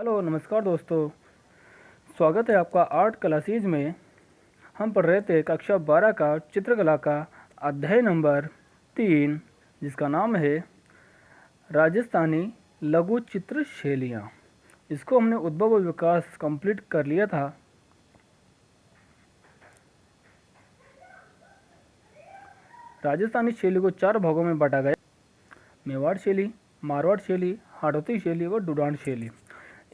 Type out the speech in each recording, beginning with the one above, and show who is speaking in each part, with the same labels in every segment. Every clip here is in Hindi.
Speaker 1: हेलो नमस्कार दोस्तों। स्वागत है आपका आर्ट क्लासेज में। हम पढ़ रहे थे कक्षा 12 का चित्रकला का अध्याय नंबर 3, जिसका नाम है राजस्थानी लघु चित्र शैलियाँ। इसको हमने उद्भव और विकास कंप्लीट कर लिया था। राजस्थानी शैली को 4 भागों में बांटा गया: मेवाड़ शैली, मारवाड़ शैली, हाड़ौती शैली व डुडान शैली।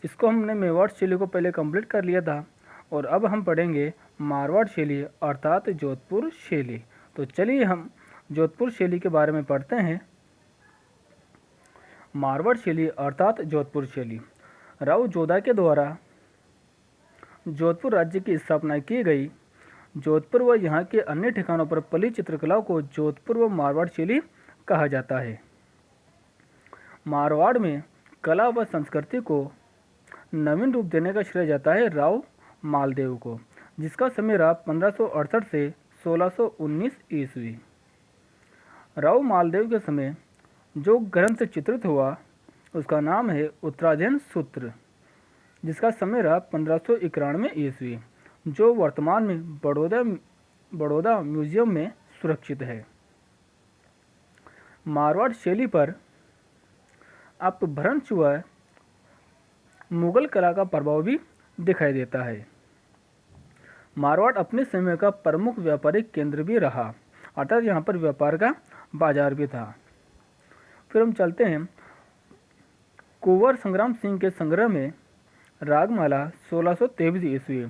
Speaker 1: इसको हमने मेवाड़ शैली को पहले कंप्लीट कर लिया था और अब हम पढ़ेंगे मारवाड़ शैली अर्थात जोधपुर शैली। तो चलिए हम जोधपुर शैली के बारे में पढ़ते हैं। मारवाड़ शैली अर्थात जोधपुर शैली। राव जोधा के द्वारा जोधपुर राज्य की स्थापना की गई। जोधपुर व यहाँ के अन्य ठिकानों पर पली चित्रकला को जोधपुर व मारवाड़ शैली कहा जाता है। मारवाड़ में कला व संस्कृति को नवीन रूप देने का श्रेय जाता है राव मालदेव को, जिसका समय रहा 1568 से 1619 ईस्वी। राव मालदेव के समय जो ग्रंथ चित्रित हुआ उसका नाम है उत्तराधीन सूत्र, जिसका समय रहा 1591 ईस्वी, जो वर्तमान में बड़ौदा म्यूजियम में सुरक्षित है। मारवाड़ शैली पर अपभ्रंश व मुगल कला का प्रभाव भी दिखाई देता है। मारवाड़ अपने समय का प्रमुख व्यापारिक केंद्र भी रहा, अर्थात यहाँ पर व्यापार का बाजार भी था। फिर हम चलते हैं कुंवर संग्राम सिंह के संग्रह में रागमाला 1623 ईस्वी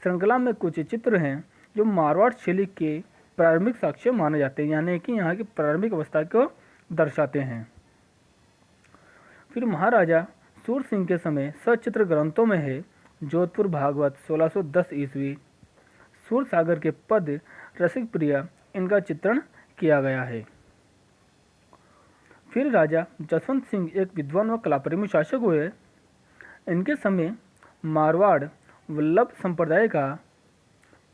Speaker 1: श्रृंखला में कुछ चित्र हैं जो मारवाड़ शैली के प्रारंभिक साक्ष्य माने जाते हैं, यानी कि यहाँ की प्रारंभिक अवस्था को दर्शाते हैं। फिर महाराजा सूर सिंह के समय सचित्र ग्रंथों में है जोधपुर भागवत 1610 ईस्वी, सूर सागर के पद रसिक प्रिया, इनका चित्रण किया गया है। फिर राजा जसवंत सिंह एक विद्वान व कलाप्रेमी शासक हुए। इनके समय मारवाड़ वल्लभ संप्रदाय का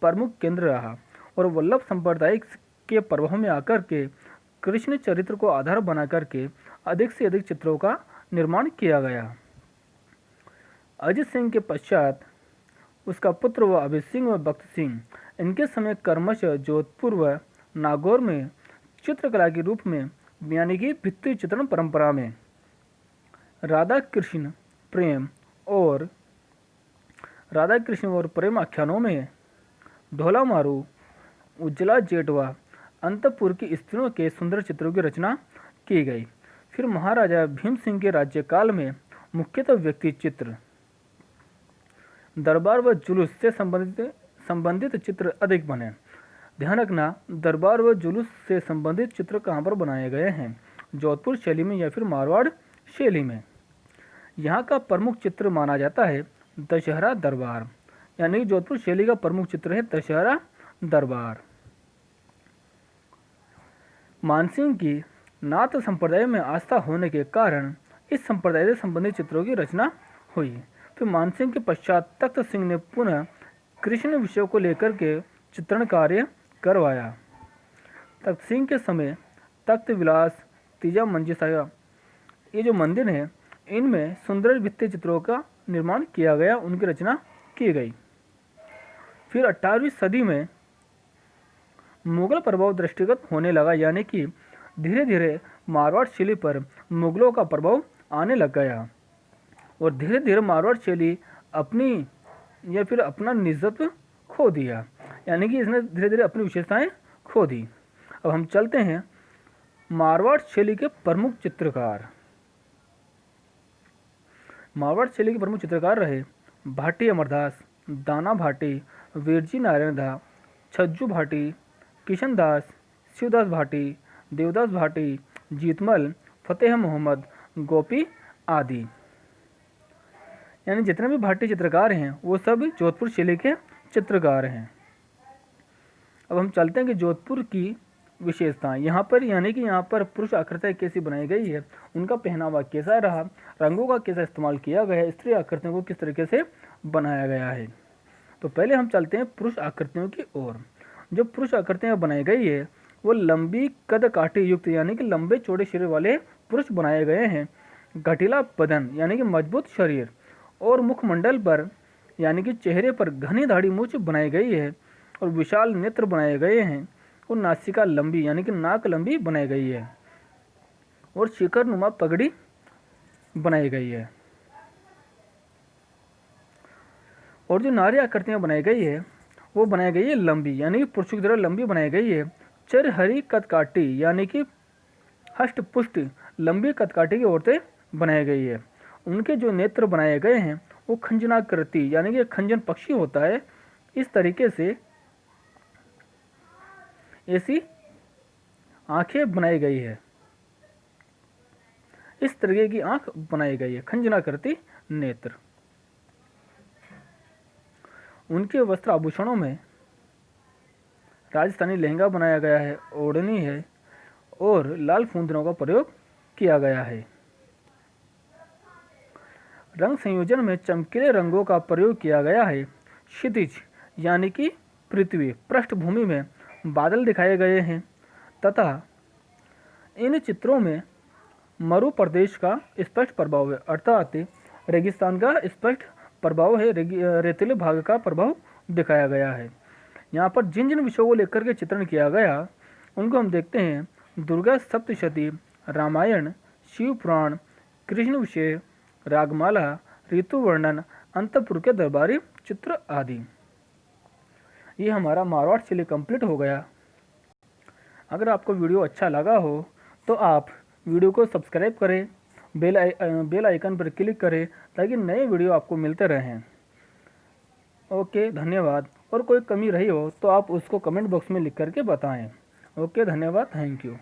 Speaker 1: प्रमुख केंद्र रहा और वल्लभ संप्रदाय के प्रभाव में आकर के कृष्ण चरित्र को आधार बना करके अधिक से अधिक चित्रों का निर्माण किया गया। अजित सिंह के पश्चात उसका पुत्र व अभित सिंह व भक्त सिंह, इनके समय क्रमशः जोधपुर व नागौर में चित्रकला के रूप में, यानी कि भित्ति चित्रण परंपरा में राधा कृष्ण और प्रेम आख्यानों में ढोला मारू, उज्ज्वला जेठवा, अंतपुर की स्त्रियों के सुंदर चित्रों की रचना की गई। फिर महाराजा भीम सिंह के राज्यकाल में मुख्यतः व्यक्ति चित्र, दरबार व जुलूस से संबंधित चित्र अधिक बने। ध्यान रखना, दरबार व जुलूस से संबंधित चित्र कहाँ पर बनाए गए हैं? जोधपुर शैली में या फिर मारवाड़ शैली में। यहाँ का प्रमुख चित्र माना जाता है दशहरा दरबार, यानी जोधपुर शैली का प्रमुख चित्र है दशहरा दरबार। मानसिंह की नाथ संप्रदाय में आस्था होने के कारण इस संप्रदाय से संबंधित चित्रों की रचना हुई। फिर मानसिंह के पश्चात तख्त सिंह ने पुनः कृष्ण विषय को लेकर के चित्रण कार्य करवाया। तख्त सिंह के समय तख्त विलास, तीजा मंजिसा, ये जो मंदिर हैं इनमें सुंदर भित्ति चित्रों का निर्माण किया गया, उनकी रचना की गई। फिर 18वीं सदी में मुगल प्रभाव दृष्टिगत होने लगा, यानी कि धीरे धीरे मारवाड़ शैली पर मुगलों का प्रभाव आने लग गया और धीरे धीरे मारवाड़ शैली अपना निजत्व खो दिया, यानी कि इसने धीरे धीरे अपनी विशेषताएं खो दी। अब हम चलते हैं मारवाड़ शैली के प्रमुख चित्रकार। मारवाड़ शैली के प्रमुख चित्रकार रहे भाटी अमरदास, दाना भाटी, वीरजी नारायण दा, छज्जू भाटी, किशन दास, शिवदास भाटी, देवदास भाटी, जीतमल, फतेह मोहम्मद, गोपी आदि। यानी जितने भी भाटी चित्रकार हैं वो सब जोधपुर शैली के चित्रकार हैं। अब हम चलते हैं कि जोधपुर की विशेषताएं यहाँ पर, यानी कि यहाँ पर पुरुष आकृतियाँ कैसी बनाई गई है, उनका पहनावा कैसा रहा, रंगों का कैसा इस्तेमाल किया गया है, स्त्री आकृतियों को किस तरीके से बनाया गया है। तो पहले हम चलते हैं पुरुष आकृतियों की ओर। जो पुरुष आकृतियाँ बनाई गई है वो लंबी कद काठी युक्त, यानी कि लंबे चौड़े शरीर वाले पुरुष बनाए गए हैं। घटीला बदन, यानी कि मजबूत शरीर और मुखमंडल पर यानी कि चेहरे पर घनी दाढ़ी मूंछ बनाई गई है और विशाल नेत्र बनाए गए हैं और नासिका लंबी यानी कि नाक लंबी बनाई गई है और शिखर नुमा पगड़ी बनाई गई है। और जो नारी आकृतियाँ बनाई गई है वो बनाई गई है लंबी यानी कि पुरुषों की तरह लंबी बनाई गई है। चर हरी कदकाठी यानी कि हष्ट पुष्ट लंबी कदकाठी की औरतें बनाई गई है। उनके जो नेत्र बनाए गए हैं वो खंजनाकृति यानी कि खंजन पक्षी होता है, इस तरीके से ऐसी आंखें बनाई गई है, इस तरीके की आंख बनाई गई है, खंजनाकृति नेत्र। उनके वस्त्र आभूषणों में राजस्थानी लहंगा बनाया गया है, ओढ़नी है और लाल फूंदनों का प्रयोग किया गया है। रंग संयोजन में चमकीले रंगों का प्रयोग किया गया है। क्षितिज यानी कि पृथ्वी पृष्ठभूमि में बादल दिखाए गए हैं तथा इन चित्रों में मरु प्रदेश का स्पष्ट प्रभाव है, अर्थात रेगिस्तान का स्पष्ट प्रभाव है, रेतीले भाग का प्रभाव दिखाया गया है। यहाँ पर जिन जिन विषयों को लेकर के चित्रण किया गया उनको हम देखते हैं। दुर्गा सप्तशती, रामायण, शिव पुराण, कृष्ण विषय, रागमाला, ऋतु वर्णन, अंतपुर के दरबारी चित्र आदि। ये हमारा मारवाड़ शैली कंप्लीट हो गया। अगर आपको वीडियो अच्छा लगा हो तो आप वीडियो को सब्सक्राइब करें, बेल आइकन पर क्लिक करें ताकि नए वीडियो आपको मिलते रहें। ओके, धन्यवाद। और कोई कमी रही हो तो आप उसको कमेंट बॉक्स में लिख करके बताएं। ओके, धन्यवाद, थैंक यू।